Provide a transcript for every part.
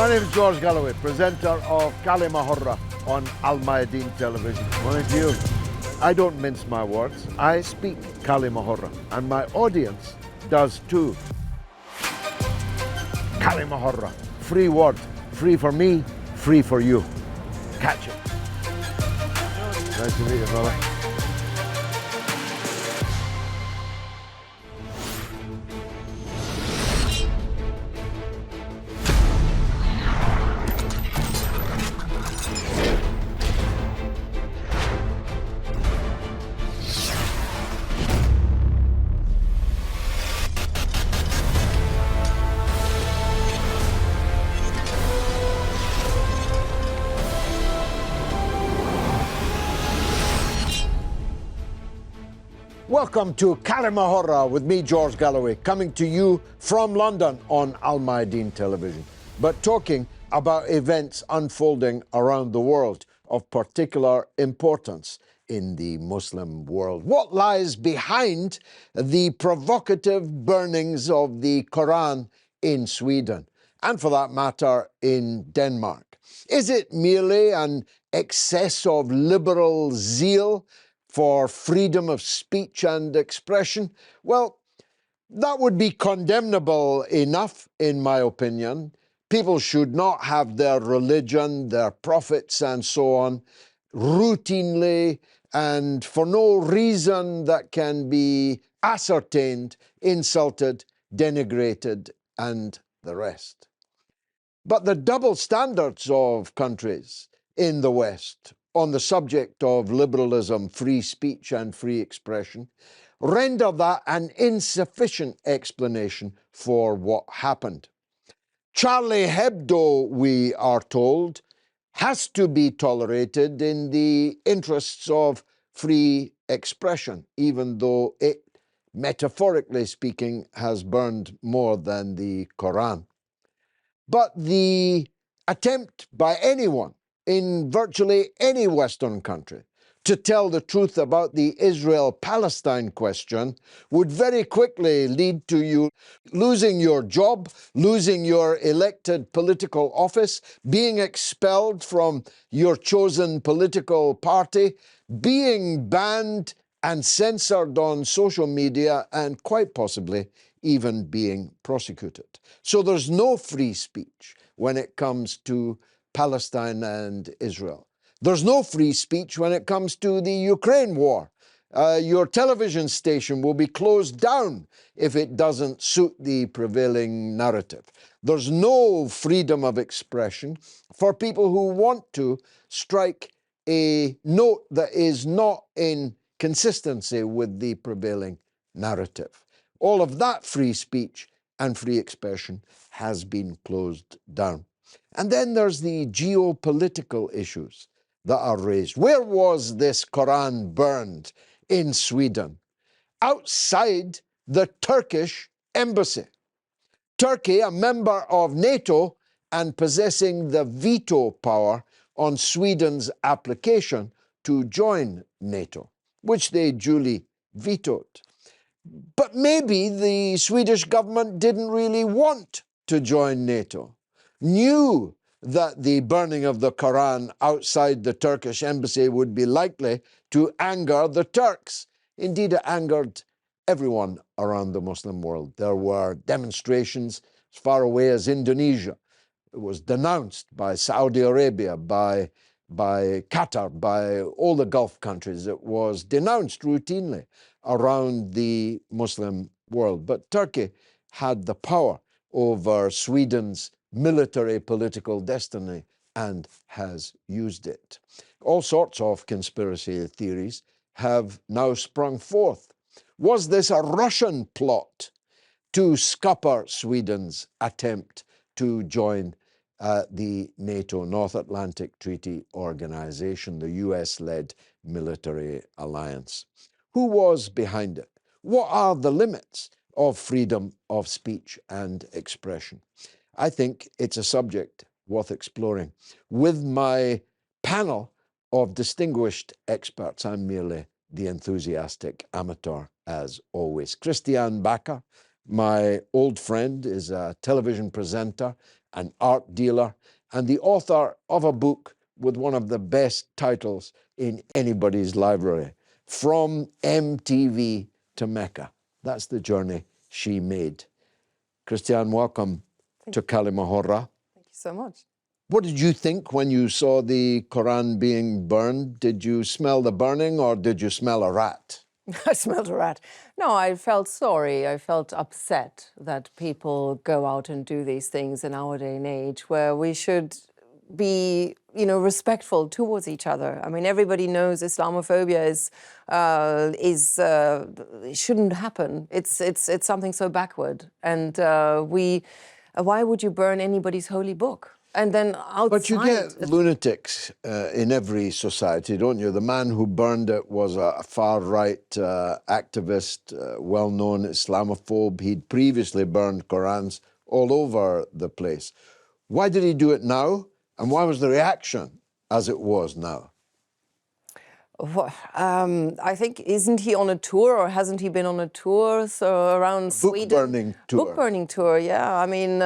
My name is George Galloway, presenter of Kalima Hurra on Al Mayadeen television. Morning to you. I don't mince my words. I speak Kalima Hurra, and my audience does too. Kalima Hurra, free word, free for me, free for you. Catch it. Nice to meet you, brother. Welcome to Kalima Hurra with me, George Galloway, coming to you from London on Al Mayadeen television, but talking about events unfolding around the world of particular importance in the Muslim world. What lies behind the provocative burnings of the Quran in Sweden, and for that matter in Denmark? Is it merely an excess of liberal zeal for freedom of speech and expression? Well, that would be condemnable enough, in my opinion. People should not have their religion, their prophets, and so on, routinely and for no reason that can be ascertained, insulted, denigrated, and the rest. But the double standards of countries in the West on the subject of liberalism, free speech, and free expression render that an insufficient explanation for what happened. Charlie Hebdo, we are told, has to be tolerated in the interests of free expression, even though it, metaphorically speaking, has burned more than the Quran. But the attempt by anyone in virtually any Western country to tell the truth about the Israel-Palestine question would very quickly lead to you losing your job, losing your elected political office, being expelled from your chosen political party, being banned and censored on social media, and quite possibly even being prosecuted. So there's no free speech when it comes to Palestine and Israel. There's no free speech when it comes to the Ukraine war. Your television station will be closed down if it doesn't suit the prevailing narrative. There's no freedom of expression for people who want to strike a note that is not in consistency with the prevailing narrative. All of that free speech and free expression has been closed down. And then there's the geopolitical issues that are raised. Where was this Quran burned in Sweden? Outside the Turkish embassy. Turkey, a member of NATO and possessing the veto power on Sweden's application to join NATO, which they duly vetoed. But maybe the Swedish government didn't really want to join NATO, knew that the burning of the Quran outside the Turkish embassy would be likely to anger the Turks. Indeed, it angered everyone around the Muslim world. There were demonstrations as far away as Indonesia. It was denounced by Saudi Arabia, by Qatar, by all the Gulf countries. It was denounced routinely around the Muslim world. But Turkey had the power over Sweden's military political destiny and has used it. All sorts of conspiracy theories have now sprung forth. Was this a Russian plot to scupper Sweden's attempt to join the NATO North Atlantic Treaty Organization, the US-led military alliance? Who was behind it? What are the limits of freedom of speech and expression? I think it's a subject worth exploring. With my panel of distinguished experts, I'm merely the enthusiastic amateur, as always. Christian Bacher, My old friend is a television presenter, an art dealer, and the author of a book with one of the best titles in anybody's library, From MTV to Mecca. That's the journey she made. Christiane, welcome to Kalima Hurra. Thank you so much. What did you think when you saw the Quran being burned? Did you smell the burning or did you smell a rat? I smelled a rat. No, I felt sorry. I felt upset that people go out and do these things in our day and age where we should be, respectful towards each other. I mean, everybody knows Islamophobia it shouldn't happen. It's something so backward. And why would you burn anybody's holy book? And then outside... But you get lunatics in every society, don't you? The man who burned it was a far-right activist, well-known Islamophobe. He'd previously burned Qurans all over the place. Why did he do it now? And why was the reaction as it was now? Well, I think, isn't he on a tour, or hasn't he been on a tour around Sweden? Book-burning tour. Book-burning tour, yeah. I mean,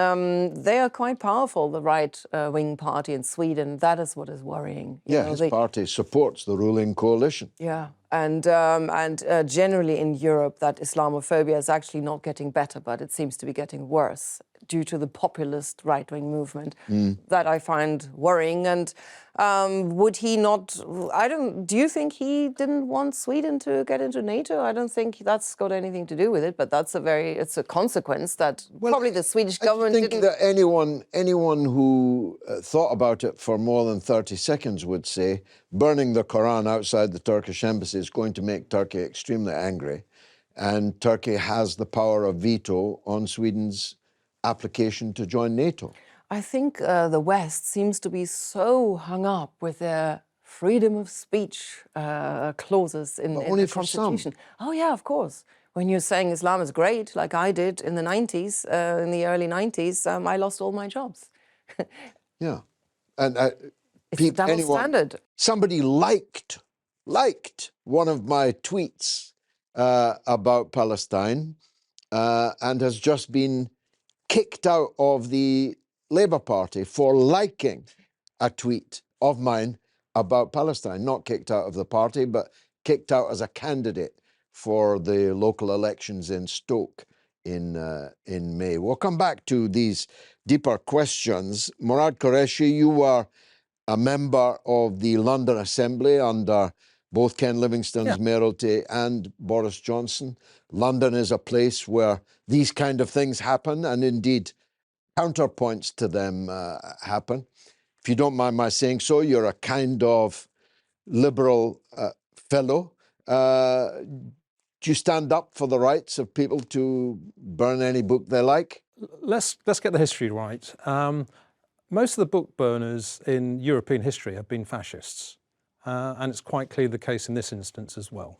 they are quite powerful, the right-wing party in Sweden. That is what is worrying. Yeah, his party supports the ruling coalition. Yeah, and generally in Europe, that Islamophobia is actually not getting better, but it seems to be getting worse due to the populist right-wing movement. That I find worrying. And would he not, do you think he didn't want Sweden to get into NATO? I don't think that's got anything to do with it, but it's a consequence that probably the Swedish government didn't... I think that anyone who thought about it for more than 30 seconds would say burning the Quran outside the Turkish embassy is going to make Turkey extremely angry, and Turkey has the power of veto on Sweden's application to join NATO. I think the West seems to be so hung up with their freedom of speech clauses in the Constitution. Oh yeah, of course. When you're saying Islam is great, like I did in the 90s, in the early 90s, I lost all my jobs. Yeah, and it's a double standard. Somebody liked one of my tweets about Palestine and has just been kicked out of the Labour Party for liking a tweet of mine about Palestine. Not kicked out of the party, but kicked out as a candidate for the local elections in Stoke in May. We'll come back to these deeper questions. Murad Qureshi, you were a member of the London Assembly under both Ken Livingstone's mayoralty and Boris Johnson. London is a place where these kind of things happen, and indeed counterpoints to them happen. If you don't mind my saying so, you're a kind of liberal fellow. Do you stand up for the rights of people to burn any book they like? Let's get the history right. Most of the book burners in European history have been fascists. And it's quite clearly the case in this instance as well.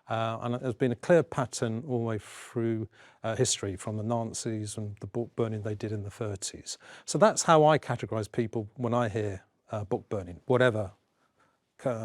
And there's been a clear pattern all the way through history, from the Nazis and the book burning they did in the 30s. So that's how I categorise people when I hear book burning, whatever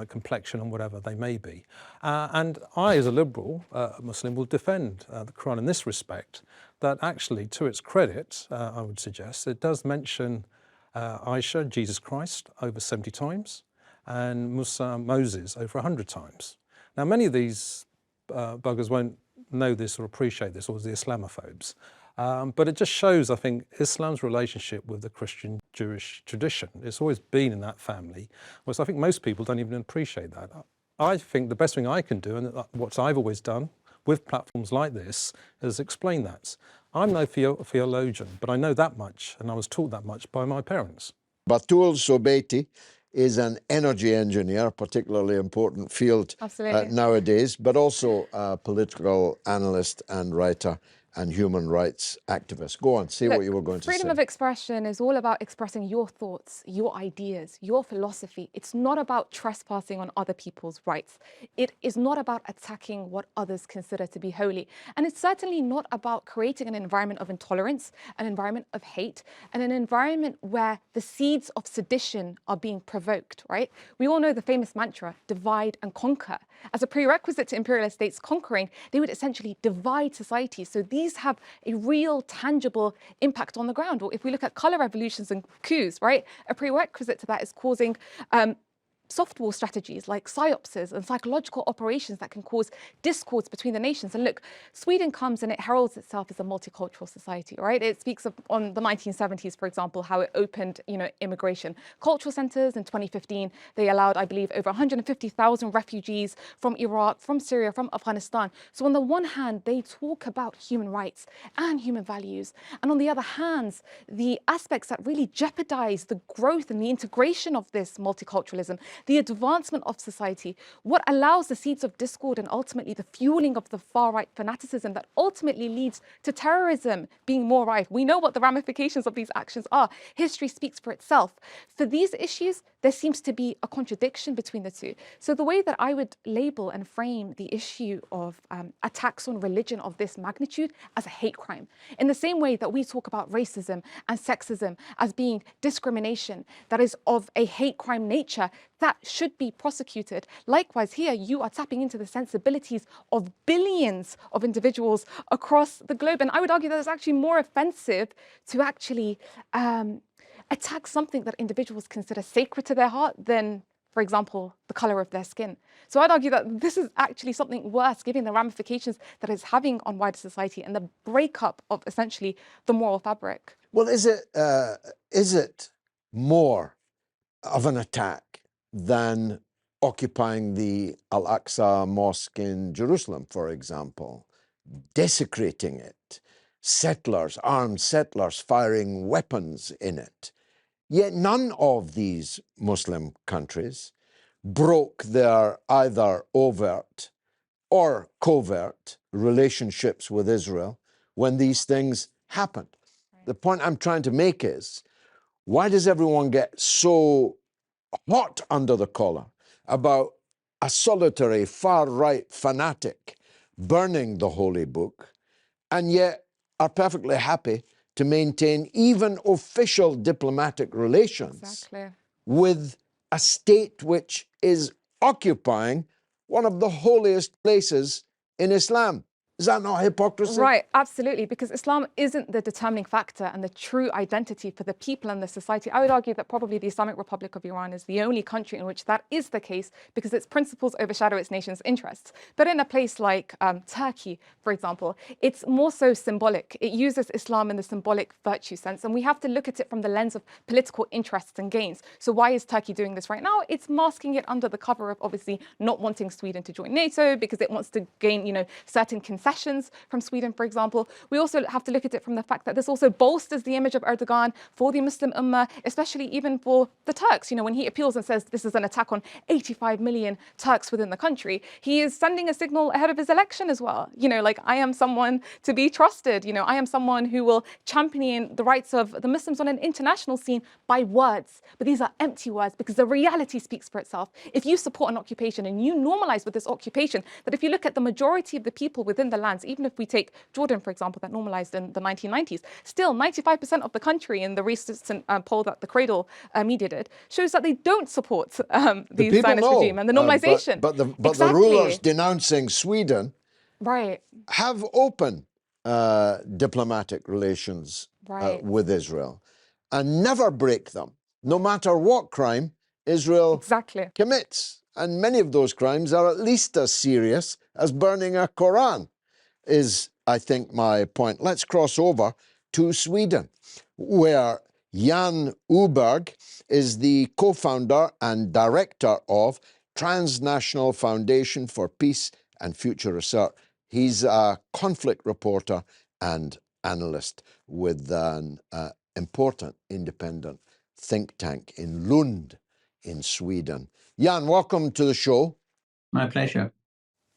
complexion and whatever they may be. And I, as a liberal Muslim, will defend the Quran in this respect, that actually, to its credit, I would suggest, it does mention Aisha, Jesus Christ, over 70 times, and Musa, Moses, over 100 times. Now, many of these buggers won't know this or appreciate this, or the Islamophobes, but it just shows, I think, Islam's relationship with the Christian-Jewish tradition. It's always been in that family, whereas I think most people don't even appreciate that. I think the best thing I can do, and what I've always done with platforms like this, is explain that. I'm no theologian, but I know that much, and I was taught that much by my parents. Batul Sobeiti is an energy engineer, a particularly important field nowadays, but also a political analyst and writer and human rights activist. Go on, say what you were going to say. Freedom of expression is all about expressing your thoughts, your ideas, your philosophy. It's not about trespassing on other people's rights. It is not about attacking what others consider to be holy. And it's certainly not about creating an environment of intolerance, an environment of hate, and an environment where the seeds of sedition are being provoked, right? We all know the famous mantra, divide and conquer. As a prerequisite to imperialist states conquering, they would essentially divide society. So these these have a real tangible impact on the ground. Or if we look at color revolutions and coups, right, a prerequisite to that is causing soft war strategies like psyopses and psychological operations that can cause discords between the nations. And look, Sweden comes and it heralds itself as a multicultural society, right? It speaks of, on the 1970s, for example, how it opened, immigration cultural centers. In 2015, they allowed, I believe, over 150,000 refugees from Iraq, from Syria, from Afghanistan. So on the one hand, they talk about human rights and human values. And on the other hand, the aspects that really jeopardize the growth and the integration of this multiculturalism, the advancement of society, what allows the seeds of discord and ultimately the fueling of the far-right fanaticism that ultimately leads to terrorism being more rife. We know what the ramifications of these actions are. History speaks for itself. For these issues, there seems to be a contradiction between the two. So the way that I would label and frame the issue of attacks on religion of this magnitude as a hate crime, in the same way that we talk about racism and sexism as being discrimination that is of a hate crime nature, that should be prosecuted. Likewise, here you are tapping into the sensibilities of billions of individuals across the globe. And I would argue that it's actually more offensive to actually attack something that individuals consider sacred to their heart than, for example, the color of their skin. So I'd argue that this is actually something worse, given the ramifications that it's having on wider society and the breakup of essentially the moral fabric. Well, is it more of an attack than occupying the Al-Aqsa Mosque in Jerusalem, for example, desecrating it, armed settlers firing weapons in it? Yet none of these Muslim countries broke their either overt or covert relationships with Israel when these things happened. The point I'm trying to make is, why does everyone get so hot under the collar about a solitary far-right fanatic burning the holy book, and yet are perfectly happy to maintain even official diplomatic relations with a state which is occupying one of the holiest places in Islam? Is that not hypocrisy? Right, absolutely, because Islam isn't the determining factor and the true identity for the people and the society. I would argue that probably the Islamic Republic of Iran is the only country in which that is the case, because its principles overshadow its nation's interests. But in a place like Turkey, for example, it's more so symbolic. It uses Islam in the symbolic virtue sense, and we have to look at it from the lens of political interests and gains. So why is Turkey doing this right now? It's masking it under the cover of obviously not wanting Sweden to join NATO, because it wants to gain, certain concessions from Sweden, for example. We also have to look at it from the fact that this also bolsters the image of Erdogan for the Muslim Ummah, especially even for the Turks. When he appeals and says this is an attack on 85 million Turks within the country, he is sending a signal ahead of his election as well. Like, I am someone to be trusted. I am someone who will champion the rights of the Muslims on an international scene by words. But these are empty words, because the reality speaks for itself. If you support an occupation and you normalize with this occupation, that if you look at the majority of the people within the lands, even if we take Jordan, for example, that normalized in the 1990s, still 95% of the country in the recent poll that the Cradle media did shows that they don't support the Zionist regime and the normalization. But the rulers denouncing Sweden have open diplomatic relations with Israel and never break them, no matter what crime Israel commits. And many of those crimes are at least as serious as burning a Quran, is, I think, my point. Let's cross over to Sweden, where Jan Uberg is the co-founder and director of Transnational Foundation for Peace and Future Research. He's a conflict reporter and analyst with an important independent think tank in Lund in Sweden. Jan, welcome to the show. My pleasure.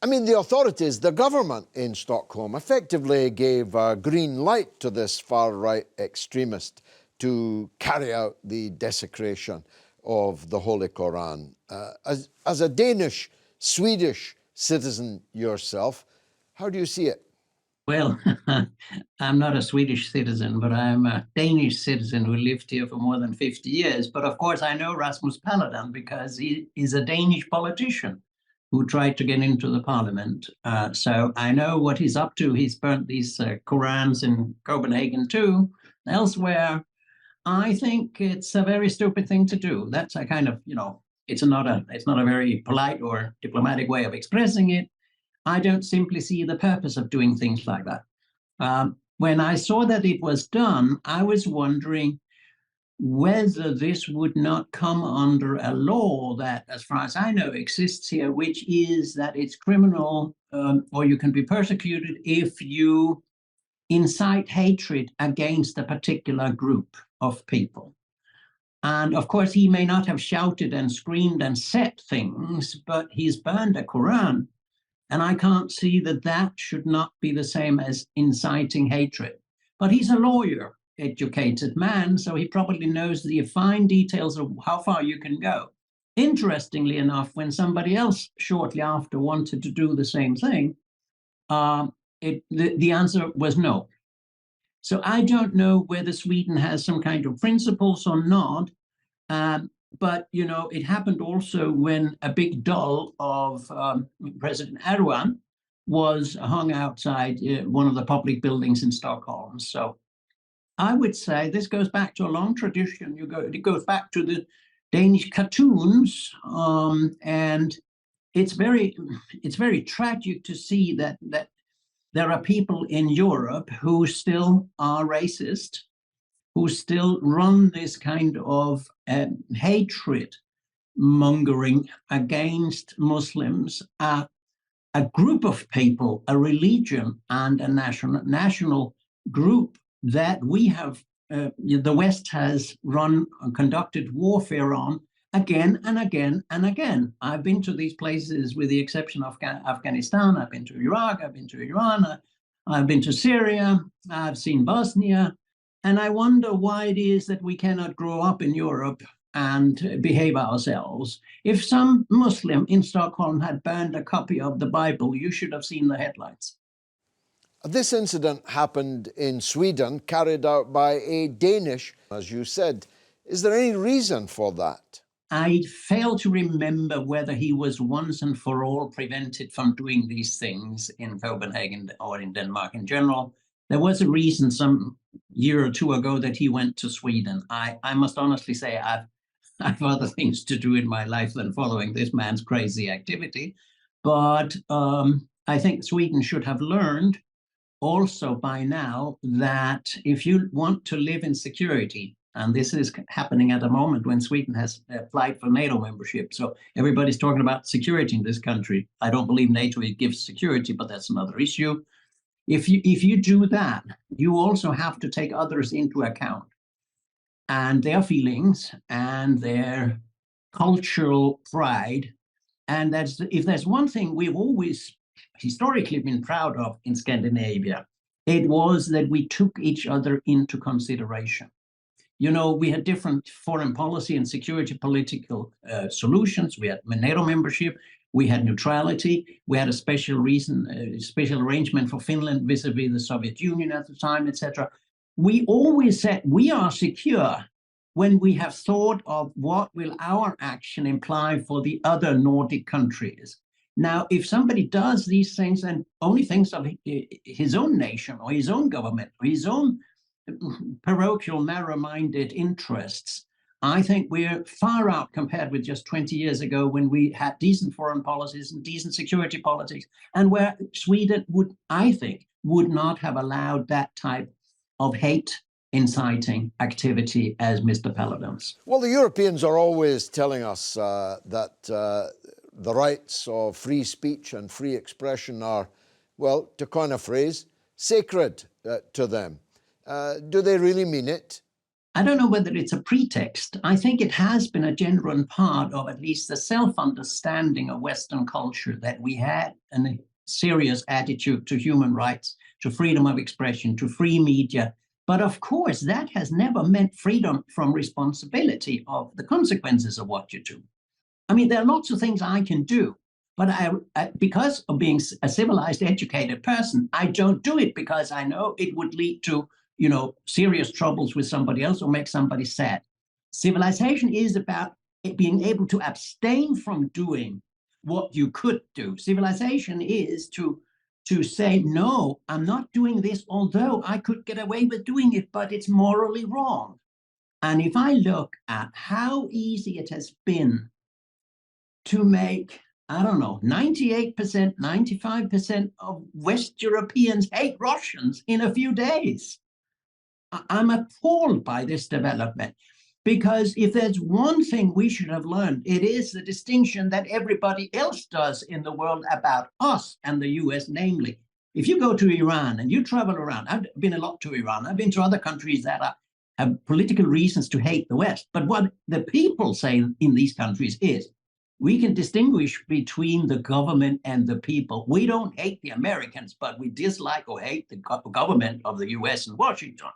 I mean, the authorities, the government in Stockholm, effectively gave a green light to this far-right extremist to carry out the desecration of the Holy Quran. As a Danish, Swedish citizen yourself, how do you see it? Well, I'm not a Swedish citizen, but I'm a Danish citizen who lived here for more than 50 years. But of course, I know Rasmus Paludan because he is a Danish politician who tried to get into the parliament. So I know what he's up to. He's burnt these Korans in Copenhagen too, elsewhere. I think it's a very stupid thing to do. That's a kind of, it's not a very polite or diplomatic way of expressing it. I don't simply see the purpose of doing things like that. When I saw that it was done, I was wondering whether this would not come under a law that, as far as I know, exists here, which is that it's criminal or you can be persecuted if you incite hatred against a particular group of people. And of course, he may not have shouted and screamed and said things, but he's burned a Quran. And I can't see that that should not be the same as inciting hatred. But he's a lawyer, educated man, so he probably knows the fine details of how far you can go. Interestingly enough, when somebody else shortly after wanted to do the same thing, the answer was no. So I don't know whether Sweden has some kind of principles or not, but it happened also when a big doll of President Erdogan was hung outside one of the public buildings in Stockholm. So I would say this goes back to a long tradition. It goes back to the Danish cartoons, and it's very tragic to see that there are people in Europe who still are racist, who still run this kind of hatred mongering against Muslims, a group of people, a religion, and a national group that we have, the West has conducted warfare on again and again and again. I've been to these places with the exception of Afghanistan. I've been to Iraq, I've been to Iran, I've been to Syria, I've seen Bosnia, and I wonder why it is that we cannot grow up in Europe and behave ourselves. If some Muslim in Stockholm had burned a copy of the Bible, you should have seen the headlines. This incident happened in Sweden, carried out by a Danish, as you said. Is there any reason for that? I fail to remember whether he was once and for all prevented from doing these things in Copenhagen or in Denmark in general. There was a reason some year or two ago that he went to Sweden. I must honestly say I have other things to do in my life than following this man's crazy activity. But I think Sweden should have learned also by now that if you want to live in security, and this is happening at a moment when Sweden has applied for NATO membership. So everybody's talking about security in this country. I don't believe NATO gives security, but that's another issue. If you do that, you also have to take others into account and their feelings and their cultural pride. And if there's one thing we've always historically been proud of in Scandinavia, it was that we took each other into consideration. We had different foreign policy and security political solutions. We had NATO membership, we had neutrality, we had a special arrangement for Finland vis-a-vis the Soviet Union at the time, etc. We always said we are secure when we have thought of what will our action imply for the other Nordic countries. Now, if somebody does these things and only thinks of his own nation or his own government or his own parochial, narrow-minded interests, I think we're far out compared with just 20 years ago when we had decent foreign policies and decent security politics, and where Sweden would not have allowed that type of hate inciting activity as Mr. Paludan's. Well, the Europeans are always telling us that the rights of free speech and free expression are, well, to coin a phrase, sacred to them. Do they really mean it? I don't know whether it's a pretext. I think it has been a genuine part of at least the self-understanding of Western culture that we had a serious attitude to human rights, to freedom of expression, to free media. But of course, that has never meant freedom from responsibility of the consequences of what you do. I mean, there are lots of things I can do, but because of being a civilized, educated person, I don't do it because I know it would lead to serious troubles with somebody else or make somebody sad. Civilization is about being able to abstain from doing what you could do. Civilization is to say, no, I'm not doing this, although I could get away with doing it, but it's morally wrong. And if I look at how easy it has been to make, I don't know, 98%, 95% of West Europeans hate Russians in a few days. I'm appalled by this development. Because if there's one thing we should have learned, it is the distinction that everybody else does in the world about us and the US, namely, if you go to Iran and you travel around, I've been a lot to Iran, I've been to other countries that have political reasons to hate the West. But what the people say in these countries is, we can distinguish between the government and the people. We don't hate the Americans, but we dislike or hate the government of the US and Washington.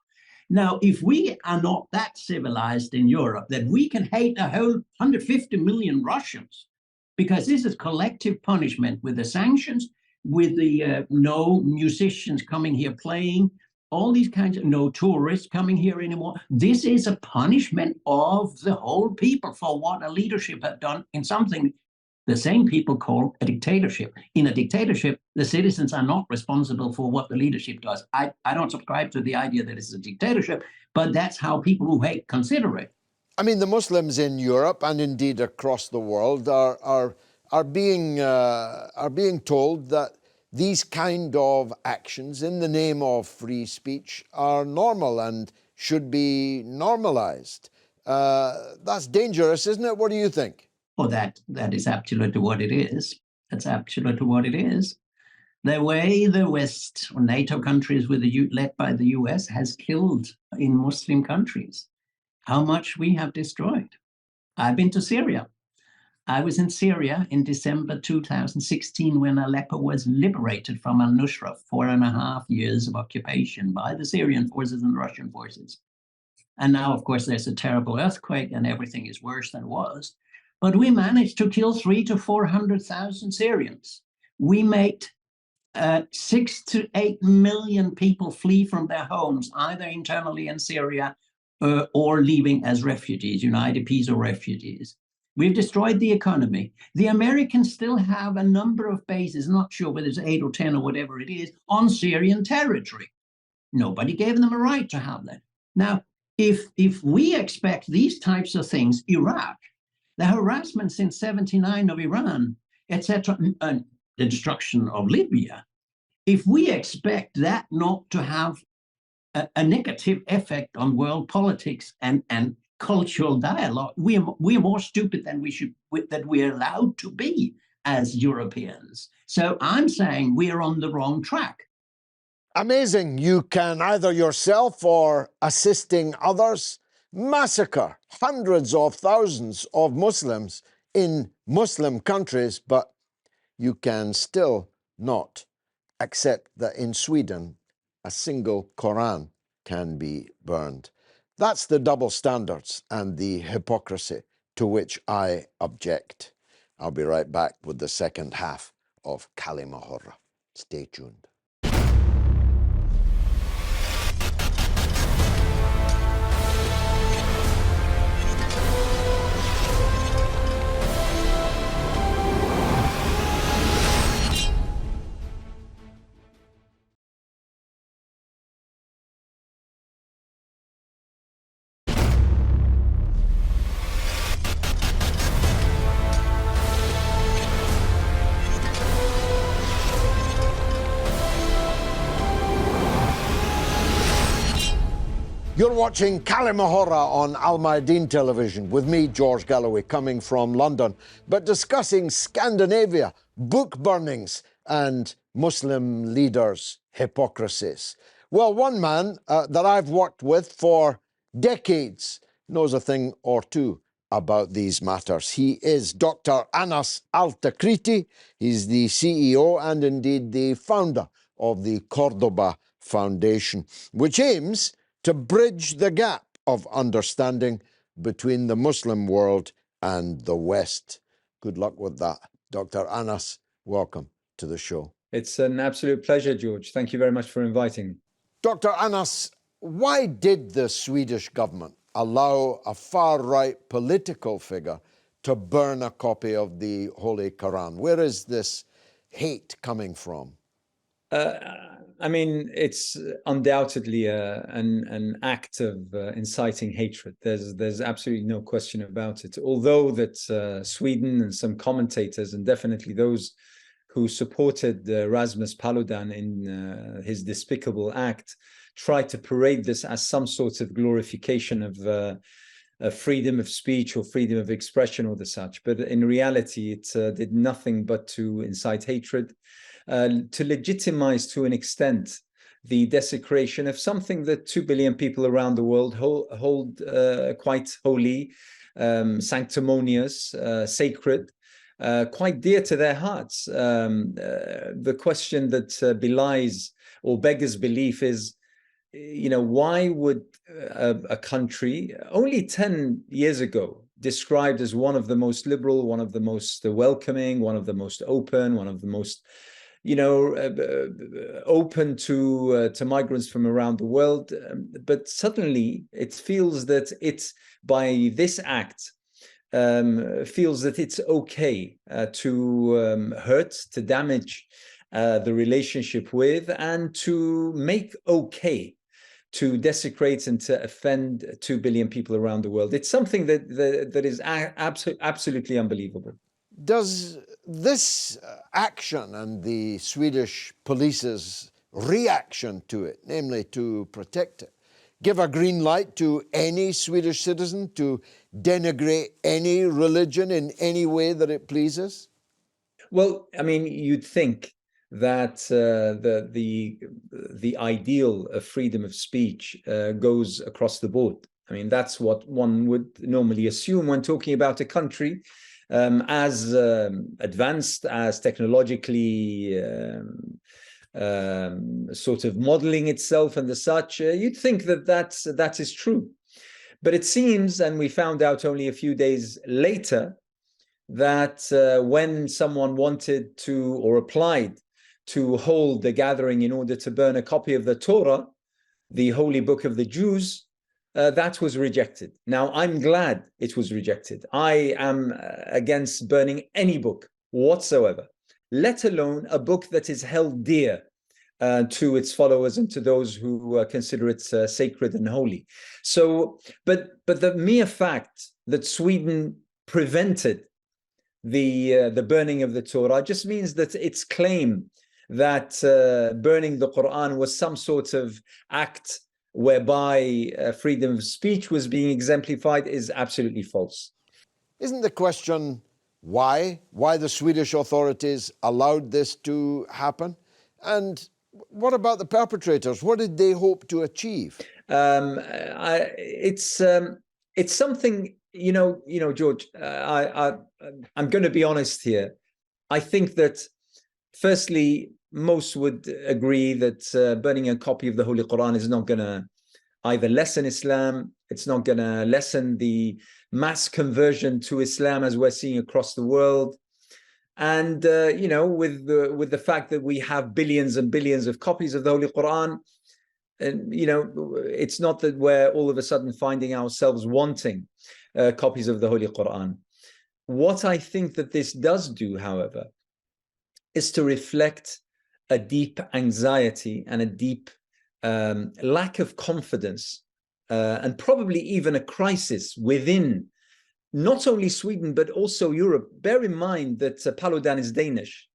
Now, if we are not that civilized in Europe that we can hate a whole 150 million Russians, because this is collective punishment with the sanctions, with the no musicians coming here playing, all these kinds of no tourists coming here anymore. This is a punishment of the whole people for what a leadership have done in something the same people call a dictatorship. In a dictatorship, the citizens are not responsible for what the leadership does. I don't subscribe to the idea that it's a dictatorship, but that's how people who hate consider it. I mean, the Muslims in Europe and indeed across the world are being told that these kind of actions in the name of free speech are normal and should be normalized. That's dangerous, isn't it? What do you think? Well, that is absolutely what it is. That's absolutely what it is. The way the West or NATO countries led by the US has killed in Muslim countries, how much we have destroyed. I've been to Syria. I was in Syria in December 2016 when Aleppo was liberated from al-Nusra, 4.5 years of occupation by the Syrian forces and the Russian forces. And now, of course, there's a terrible earthquake and everything is worse than it was. But we managed to kill 300,000 to 400,000 Syrians. We made 6 to 8 million people flee from their homes, either internally in Syria or leaving as refugees, UNIDPs or refugees. We've destroyed the economy. The Americans still have a number of bases, not sure whether it's 8 or 10 or whatever it is, on Syrian territory. Nobody gave them a right to have that. Now, if we expect these types of things, Iraq, the harassment since 79 of Iran, etc., the destruction of Libya, if we expect that not to have a negative effect on world politics and cultural dialogue, we are more stupid than we're allowed to be as Europeans. So I'm saying we are on the wrong track. Amazing. You can either yourself or assisting others massacre hundreds of thousands of Muslims in Muslim countries, but you can still not accept that in Sweden a single Quran can be burned. That's the double standards and the hypocrisy to which I object. I'll be right back with the second half of Kalima Hurra. Stay tuned. You're watching Kalima Hurra on Al Mayadeen television with me, George Galloway, coming from London, but discussing Scandinavia, book burnings, and Muslim leaders' hypocrisies. Well, one man that I've worked with for decades knows a thing or two about these matters. He is Dr. Anas Al-Takriti. He's the CEO and indeed the founder of the Cordoba Foundation, which aims to bridge the gap of understanding between the Muslim world and the West. Good luck with that. Dr. Anas, welcome to the show. It's an absolute pleasure, George. Thank you very much for inviting me. Dr. Anas, why did the Swedish government allow a far-right political figure to burn a copy of the Holy Quran? Where is this hate coming from? I mean, it's undoubtedly an act of inciting hatred. There's absolutely no question about it. Although that Sweden and some commentators, and definitely those who supported Rasmus Paludan in his despicable act, tried to parade this as some sort of glorification of freedom of speech or freedom of expression or the such. But in reality, it did nothing but to incite hatred, to legitimize to an extent the desecration of something that 2 billion people around the world hold quite holy, sanctimonious, sacred, quite dear to their hearts. The question that belies or beggars belief is, why would a country only 10 years ago described as one of the most liberal, one of the most welcoming, one of the most open, one of the most open to migrants from around the world, but suddenly it feels that it's by this act feels that it's okay to hurt, to damage the relationship with, and to make okay to desecrate and to offend 2 billion people around the world. It's something that is absolutely unbelievable. Does this action and the Swedish police's reaction to it, namely to protect it, give a green light to any Swedish citizen to denigrate any religion in any way that it pleases? Well, I mean, you'd think that the ideal of freedom of speech goes across the board. I mean, that's what one would normally assume when talking about a country as advanced, as technologically sort of modeling itself and the such. You'd think that that is true. But it seems, and we found out only a few days later, that when someone wanted to or applied to hold a gathering in order to burn a copy of the Torah, the holy book of the Jews, that was rejected. Now, I'm glad it was rejected. I am against burning any book whatsoever, let alone a book that is held dear to its followers and to those who consider it sacred and holy. So, but the mere fact that Sweden prevented the burning of the Torah just means that its claim that burning the Quran was some sort of act whereby freedom of speech was being exemplified is absolutely false. Isn't the question why the Swedish authorities allowed this to happen? And what about the perpetrators? What did they hope to achieve? It's something, George, I'm going to be honest here. I think that firstly, most would agree that burning a copy of the Holy Quran is not going to either lessen Islam, it's not going to lessen the mass conversion to Islam as we're seeing across the world. And, with the fact that we have billions and billions of copies of the Holy Quran, and, it's not that we're all of a sudden finding ourselves wanting copies of the Holy Quran. What I think that this does do, however, is to reflect a deep anxiety and a deep lack of confidence and probably even a crisis within not only Sweden, but also Europe. Bear in mind that Paludan is Danish.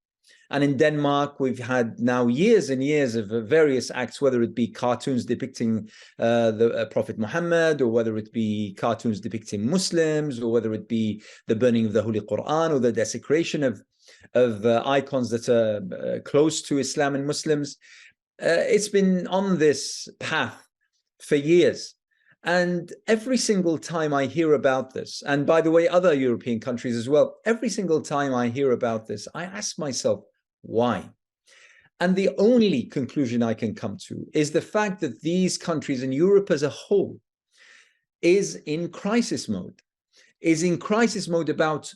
And in Denmark, we've had now years and years of various acts, whether it be cartoons depicting the Prophet Muhammad, or whether it be cartoons depicting Muslims, or whether it be the burning of the Holy Quran, or the desecration of icons that are close to Islam and Muslims. It's been on this path for years. And every single time I hear about this, and by the way, other European countries as well, every single time I hear about this, I ask myself, why? And the only conclusion I can come to is the fact that these countries and Europe as a whole is in crisis mode, about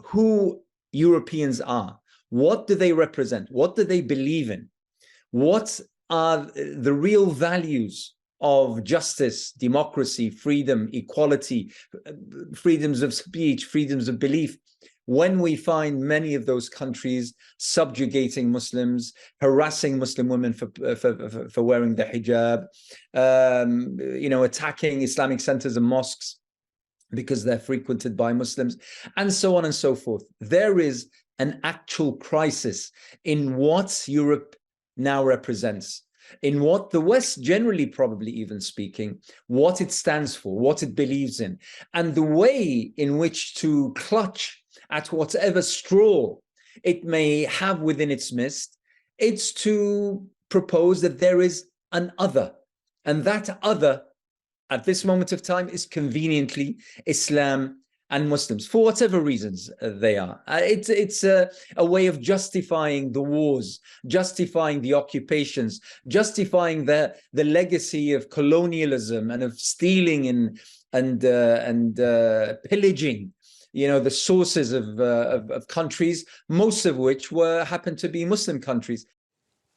who Europeans are. What do they represent? What do they believe in? What are the real values of justice, democracy, freedom, equality, freedoms of speech, freedoms of belief, when we find many of those countries subjugating Muslims, harassing Muslim women for wearing the hijab, attacking Islamic centers and mosques because they're frequented by Muslims, and so on and so forth. There is an actual crisis in what Europe now represents, in what the West generally, probably even speaking, what it stands for, what it believes in, and the way in which to clutch at whatever straw it may have within its midst. It's to propose that there is an other, and that other at this moment of time is conveniently Islam and Muslims, for whatever reasons they are. It's a way of justifying the wars, justifying the occupations, justifying the legacy of colonialism and of stealing and pillaging, the sources of countries, most of which happen to be Muslim countries.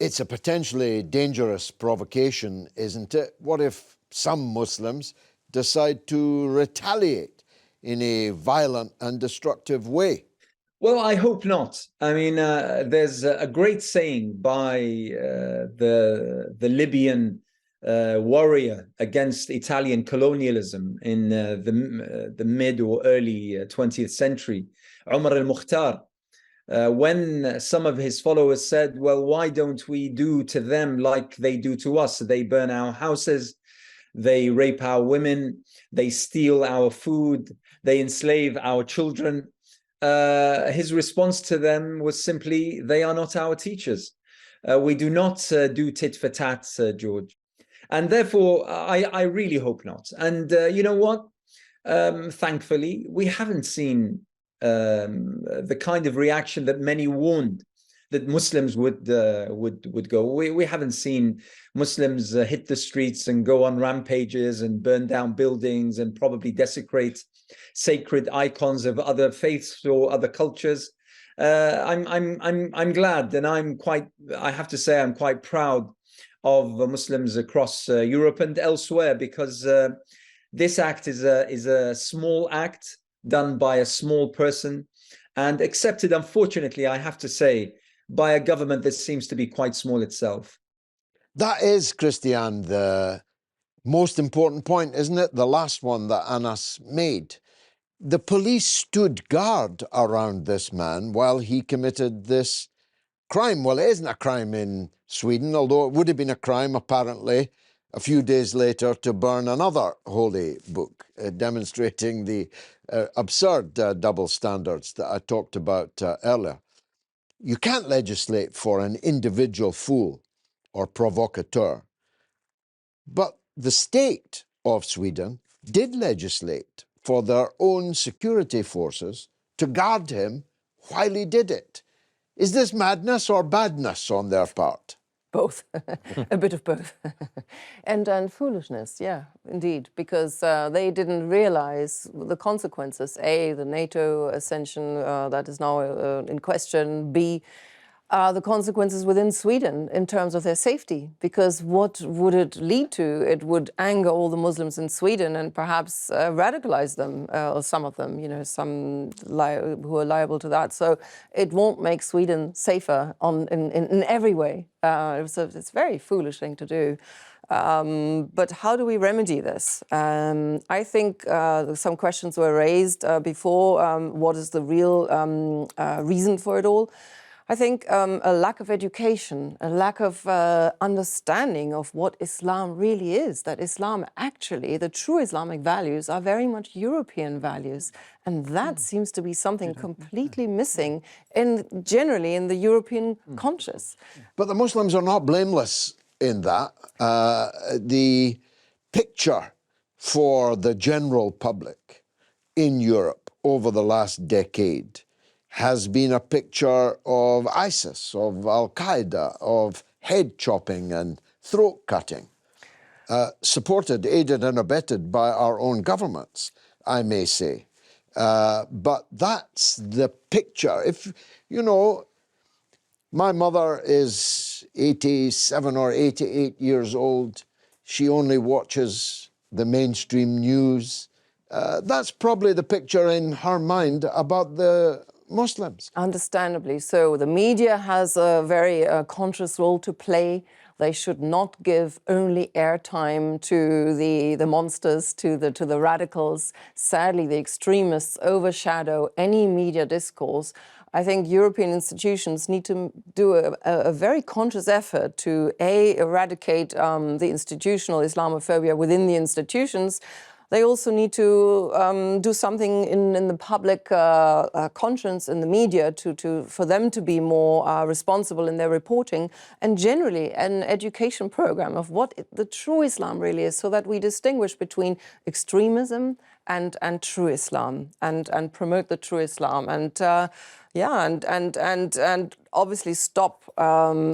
It's a potentially dangerous provocation, isn't it? What if some Muslims decide to retaliate in a violent and destructive way? Well, I hope not. I mean, there's a great saying by the Libyan warrior against Italian colonialism in the mid or early 20th century, Umar al-Mukhtar, when some of his followers said, well, why don't we do to them like they do to us? They burn our houses, they rape our women, they steal our food, they enslave our children. His response to them was simply, they are not our teachers. We do not do tit for tat, George. And therefore, I really hope not. And you know what? Thankfully, we haven't seen the kind of reaction that many warned that Muslims would go. We haven't seen Muslims hit the streets and go on rampages and burn down buildings and probably desecrate sacred icons of other faiths or other cultures. I'm glad, and I have to say I'm quite proud of Muslims across Europe and elsewhere, because this act is a small act done by a small person and accepted, unfortunately, I have to say, by a government that seems to be quite small itself. That is, Christian, the most important point, isn't it? The last one that Anas made. The police stood guard around this man while he committed this crime. Well, it isn't a crime in Sweden, although it would have been a crime, apparently, a few days later to burn another holy book, demonstrating the absurd double standards that I talked about earlier. You can't legislate for an individual fool or provocateur. But the state of Sweden did legislate for their own security forces to guard him while he did it. Is this madness or badness on their part? Both, a bit of both. and foolishness, yeah, indeed, because they didn't realize the consequences. A, the NATO ascension that is now in question. B, the consequences within Sweden in terms of their safety, because what would it lead to? It would anger all the Muslims in Sweden and perhaps radicalize them, or some of them, some who are liable to that. So it won't make Sweden safer in every way. So it's a very foolish thing to do. But how do we remedy this? I think some questions were raised before. What is the real reason for it all? I think a lack of education, a lack of understanding of what Islam really is, that Islam actually, the true Islamic values are very much European values. And that seems to be something completely missing generally in the European conscious. But the Muslims are not blameless in that. The picture for the general public in Europe over the last decade has been a picture of ISIS, of Al-Qaeda, of head chopping and throat cutting, supported, aided and abetted by our own governments, I may say. But that's the picture. If, my mother is 87 or 88 years old. she only watches the mainstream news. That's probably the picture in her mind about the Muslims. Understandably so. The media has a very conscious role to play. They should not give only airtime to the monsters, to the radicals. Sadly, the extremists overshadow any media discourse. I think European institutions need to do a very conscious effort to eradicate the institutional Islamophobia within the institutions. They also need to do something in the public conscience, in the media, for them to be more responsible in their reporting, and generally an education program of what the true Islam really is, so that we distinguish between extremism and true Islam, and promote the true Islam, and and obviously stop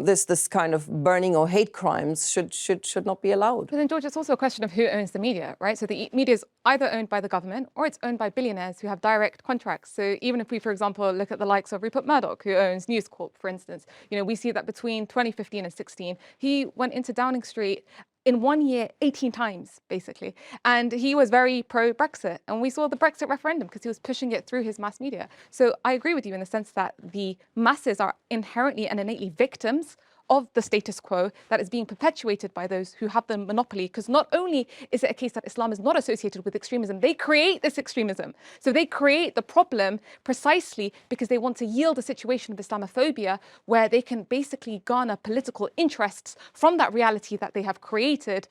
this kind of burning or hate crimes should not be allowed. But then, George, it's also a question of who owns the media, right? So the media is either owned by the government or it's owned by billionaires who have direct contracts. So even if we, for example, look at the likes of Rupert Murdoch, who owns News Corp, for instance, we see that between 2015 and 16, he went into Downing Street in 1 year, 18 times, basically. And he was very pro-Brexit. And we saw the Brexit referendum because he was pushing it through his mass media. So I agree with you in the sense that the masses are inherently and innately victims of the status quo that is being perpetuated by those who have the monopoly. Because not only is it a case that Islam is not associated with extremism, they create this extremism. So they create the problem precisely because they want to yield a situation of Islamophobia where they can basically garner political interests from that reality that they have created,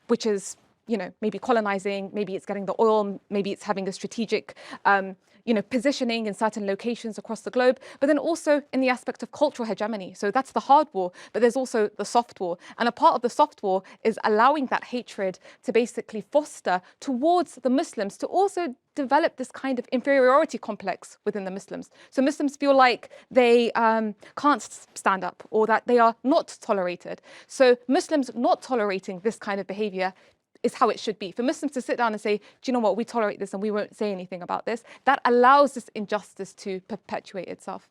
which is, maybe colonizing, maybe it's getting the oil, maybe it's having a strategic positioning in certain locations across the globe, but then also in the aspect of cultural hegemony. So that's the hard war, but there's also the soft war. And a part of the soft war is allowing that hatred to basically foster towards the Muslims, to also develop this kind of inferiority complex within the Muslims. So Muslims feel like they can't stand up, or that they are not tolerated. So Muslims not tolerating this kind of behavior is how it should be. For Muslims to sit down and say, do you know what, we tolerate this and we won't say anything about this, that allows this injustice to perpetuate itself.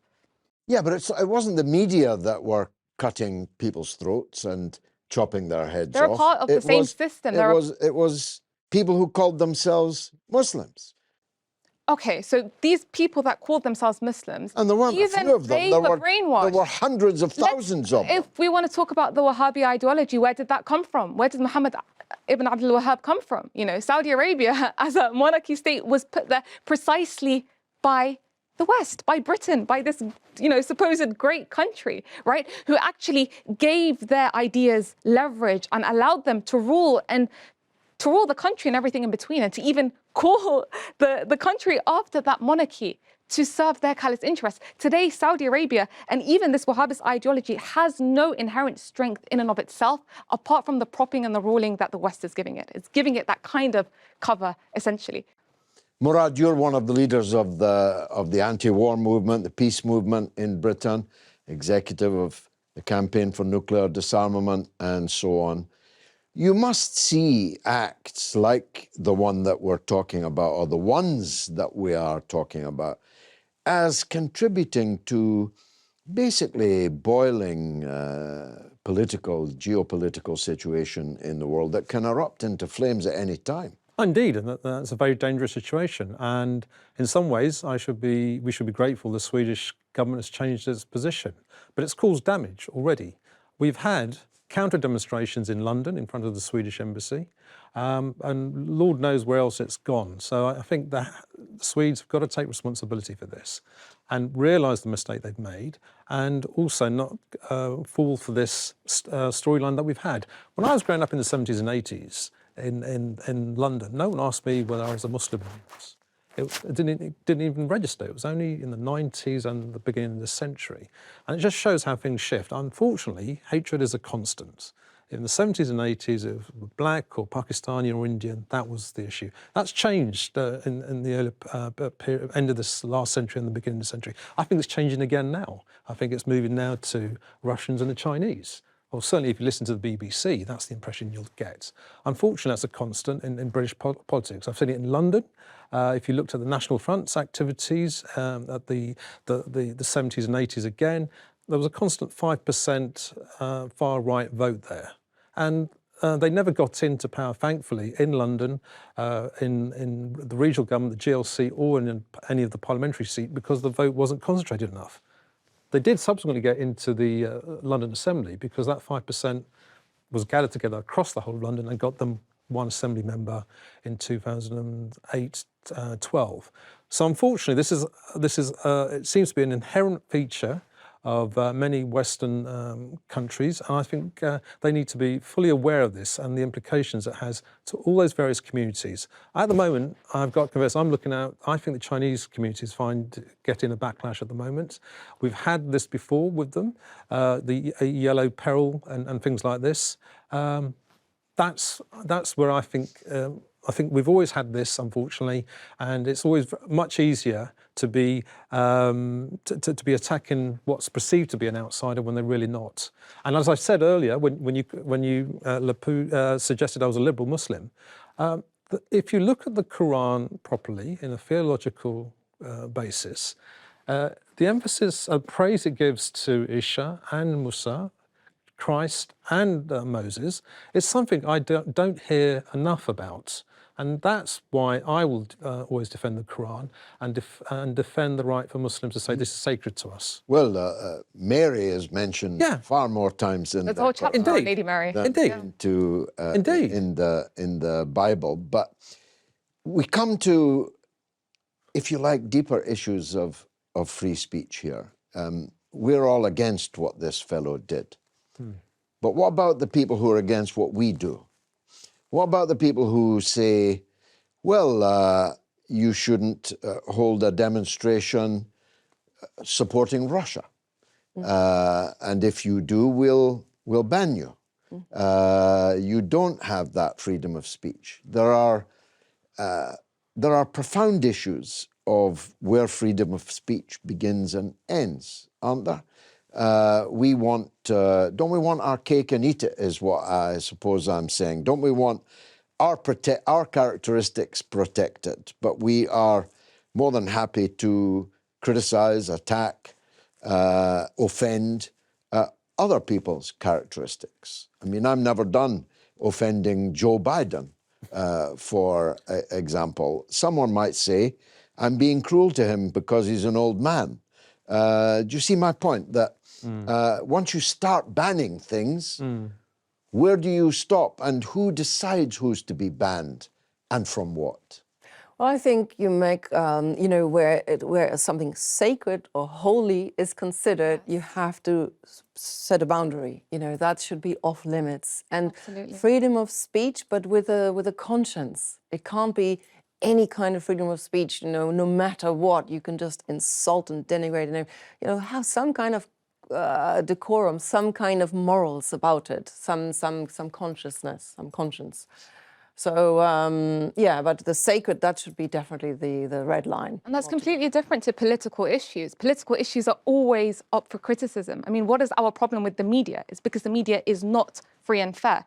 Yeah, but it wasn't the media that were cutting people's throats and chopping their heads They're off. a part of the same system. It was people who called themselves Muslims. Okay, so these people that called themselves Muslims, And there weren't a few of them. They were brainwashed. There were hundreds of thousands of them. If we want to talk about the Wahhabi ideology, where did that come from? Where did Muhammad ibn Abdul Wahhab come from? Saudi Arabia as a monarchy state was put there precisely by the West, by Britain, by this, supposed great country, right? Who actually gave their ideas leverage and allowed them to rule the country and everything in between, and to even call the country after that monarchy to serve their callous interests. Today, Saudi Arabia and even this Wahhabist ideology has no inherent strength in and of itself, apart from the propping and the ruling that the West is giving it. It's giving it that kind of cover, essentially. Murad, you're one of the leaders of the anti-war movement, the peace movement in Britain, executive of the campaign for nuclear disarmament and so on. You must see acts like the one that we're talking about, or the ones that we are talking about, as contributing to basically boiling geopolitical situation in the world that can erupt into flames at any time. Indeed, and that's a very dangerous situation. And in some ways, we should be grateful the Swedish government has changed its position. But it's caused damage already. We've had counter demonstrations in London in front of the Swedish embassy, and Lord knows where else it's gone. So I think the Swedes have got to take responsibility for this and realise the mistake they've made, and also not fall for this storyline that we've had. When I was growing up in the 70s and 80s in London, no one asked me whether I was a Muslim or not. It didn't even register. It was only in the 90s and the beginning of the century. And it just shows how things shift. Unfortunately, hatred is a constant. In the 70s and 80s, it was black or Pakistani or Indian, that was the issue. That's changed in the early end of this last century and the beginning of the century. I think it's changing again now. I think it's moving now to Russians and the Chinese. Well, certainly if you listen to the BBC, that's the impression you'll get. Unfortunately, that's a constant in British politics. I've seen it in London. If you looked at the National Front's activities at the 70s and 80s again, there was a constant 5% far-right vote there. And they never got into power, thankfully, in London, in the regional government, the GLC, or in any of the parliamentary seat, because the vote wasn't concentrated enough. They did subsequently get into the London Assembly because that 5% was gathered together across the whole of London and got them one Assembly member in 2008-12. So unfortunately, this is it seems to be an inherent feature of many Western countries, and I think they need to be fully aware of this and the implications it has to all those various communities. At the moment, I've got to confess, I'm looking out, I think the Chinese communities getting a backlash at the moment. We've had this before with them, the yellow peril and things like this. That's where I think we've always had this, unfortunately, and it's always much easier to be attacking what's perceived to be an outsider when they're really not. And as I said earlier, when you suggested I was a liberal Muslim, if you look at the Quran properly in a theological basis, the emphasis of praise it gives to Isha and Musa, Christ and Moses, is something I don't hear enough about. And that's why I will always defend the Quran and defend the right for Muslims to say this is sacred to us. Well, Mary is mentioned far more times in There's a whole chapter about Lady Mary. in the Bible. But we come to, if you like, deeper issues of free speech here. We're all against what this fellow did. But what about the people who are against what we do? What about the people who say, well, you shouldn't hold a demonstration supporting Russia, and if you do, we'll ban you. You don't have that freedom of speech. There are profound issues of where freedom of speech begins and ends, aren't there? Don't we want our cake and eat it, is what I suppose I'm saying. Don't we want our characteristics protected? But we are more than happy to criticize, attack, offend other people's characteristics. I mean, I'm never done offending Joe Biden, for example. Someone might say, I'm being cruel to him because he's an old man. Do you see my point? That once you start banning things, where do you stop? And who decides who's to be banned and from what? Well, I think you make, where something sacred or holy is considered, you have to set a boundary. That should be off limits. And freedom of speech, but with a conscience. It can't be any kind of freedom of speech, no matter what. You can just insult and denigrate and, have some kind of decorum, some kind of morals about it, some consciousness, some conscience. So, but the sacred, that should be definitely the red line. And that's completely different to political issues. Political issues are always up for criticism. I mean, what is our problem with the media? It's because the media is not free and fair.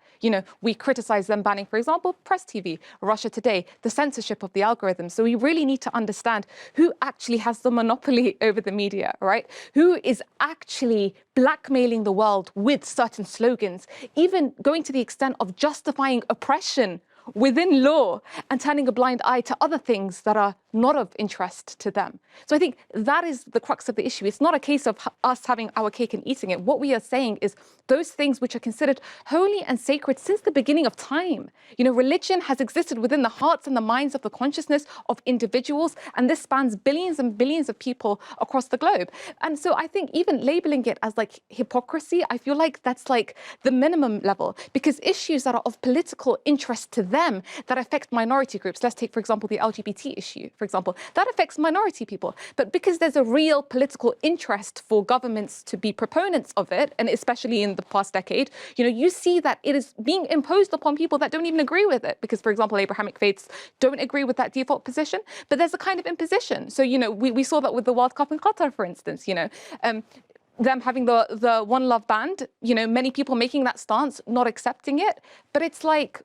We criticize them banning, for example, Press TV, Russia Today, the censorship of the algorithms. So we really need to understand who actually has the monopoly over the media, right? Who is actually blackmailing the world with certain slogans, even going to the extent of justifying oppression within law and turning a blind eye to other things that are not of interest to them. So I think that is the crux of the issue. It's not a case of us having our cake and eating it. What we are saying is those things which are considered holy and sacred since the beginning of time. Religion has existed within the hearts and the minds of the consciousness of individuals, and this spans billions and billions of people across the globe. And so I think even labeling it as like hypocrisy, I feel like that's like the minimum level, because issues that are of political interest to them, that affect minority groups. Let's take, for example, the LGBT issue, for example, that affects minority people. But because there's a real political interest for governments to be proponents of it, and especially in the past decade, you see that it is being imposed upon people that don't even agree with it. Because, for example, Abrahamic faiths don't agree with that default position, but there's a kind of imposition. So, we saw that with the World Cup in Qatar, for instance, them having the One Love band, many people making that stance, not accepting it. But it's like,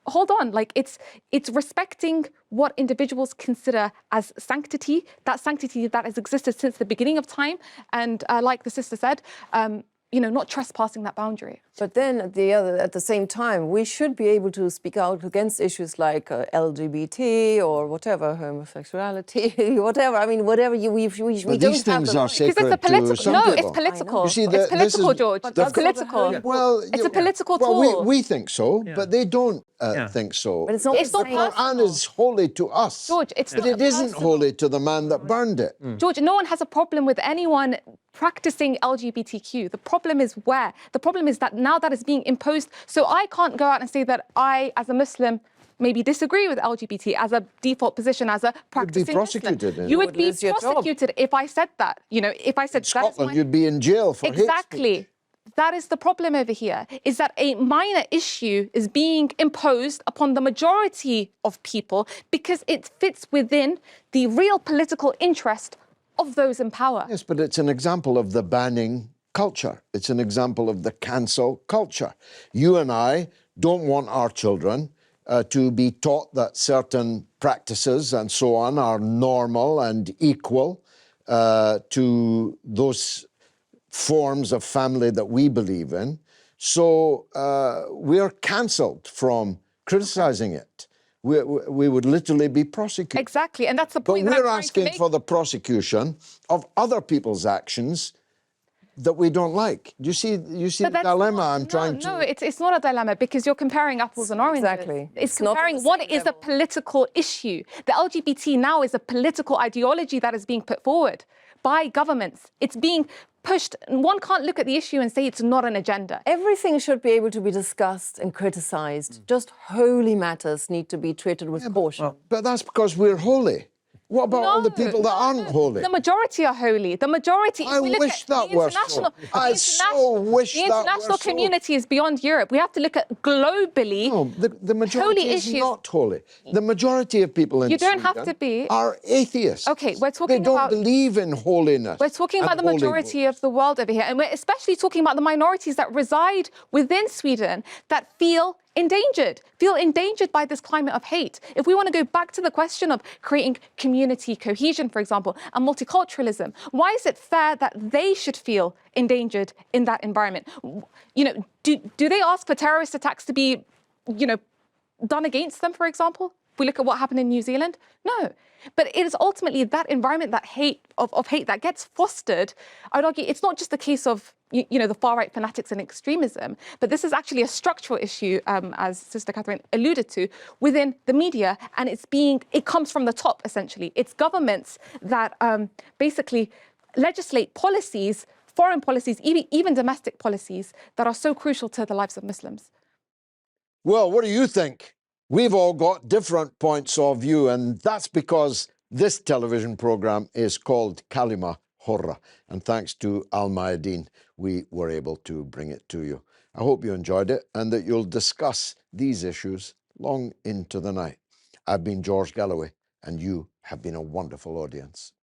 hold on, like it's respecting what individuals consider as sanctity that has existed since the beginning of time. And like the sister said, not trespassing that boundary. But then at the same time, we should be able to speak out against issues like LGBT or whatever, homosexuality, whatever. I mean, whatever we But don't these have things the are right. Because sacred it's a political. to some No, people. it's political. You see, It's this political, is- George. But It's that's political. Well, It's a political well, tool. we think so, Yeah. but they don't Yeah. think so. But it's not It's not the same. Quran is holy to us, George, it's but not it isn't personal. holy to the man that burned it. George, no one has a problem with anyone practicing LGBTQ. The problem is where? The problem is that now that is being imposed. So I can't go out and say that I, as a Muslim, maybe disagree with LGBT as a default position, as a practicing prosecuted, Muslim. eh? You Well, would be it's your job. prosecuted if I said that. If I said that is Scotland, my- you'd be in jail for hate speech. Exactly. That is the problem over here, is that a minor issue is being imposed upon the majority of people because it fits within the real political interest of those in power. Yes, but it's an example of the banning culture. It's an example of the cancel culture. You and I don't want our children to be taught that certain practices and so on are normal and equal to those forms of family that we believe in. So we're cancelled from criticizing it. We would literally be prosecuted. Exactly, and that's the But point that I'm we're trying to asking make. for the prosecution of other people's actions that we don't like. Do you see the But that's dilemma not- I'm trying to... No, it's not a dilemma because you're comparing apples and oranges. Exactly. It's It's not on comparing the what same is a level. political issue. The LGBT now is a political ideology that is being put forward by governments. It's being pushed. One can't look at the issue and say it's not an agenda. Everything should be able to be discussed and criticized. Just holy matters need to be treated with caution. But that's because we're holy. What about all the people that aren't holy? The majority are holy. The majority. I wish that were so. I so wish the that were international so. community is beyond Europe. We have to look at globally. No, the majority Holy is issues. not holy. The majority of people in You don't have Sweden to be. are atheists. Okay, we're talking They don't about- believe in holiness. We're talking about the and holy majority of the world over here, and we're especially talking about the minorities that reside within Sweden that feel endangered by this climate of hate. If we want to go back to the question of creating community cohesion, for example, and multiculturalism, why is it fair that they should feel endangered in that environment? Do they ask for terrorist attacks to be, done against them, for example? If we look at what happened in New Zealand, no. But it is ultimately that environment, that hate of hate that gets fostered. I'd argue it's not just a case of the far-right fanatics and extremism, but this is actually a structural issue, as Sister Catherine alluded to, within the media, and it comes from the top, essentially. It's governments that basically legislate policies, foreign policies, even domestic policies, that are so crucial to the lives of Muslims. Well, what do you think? We've all got different points of view, and that's because this television program is called Kalima Hurra. And thanks to Al Mayadeen, we were able to bring it to you. I hope you enjoyed it and that you'll discuss these issues long into the night. I've been George Galloway, and you have been a wonderful audience.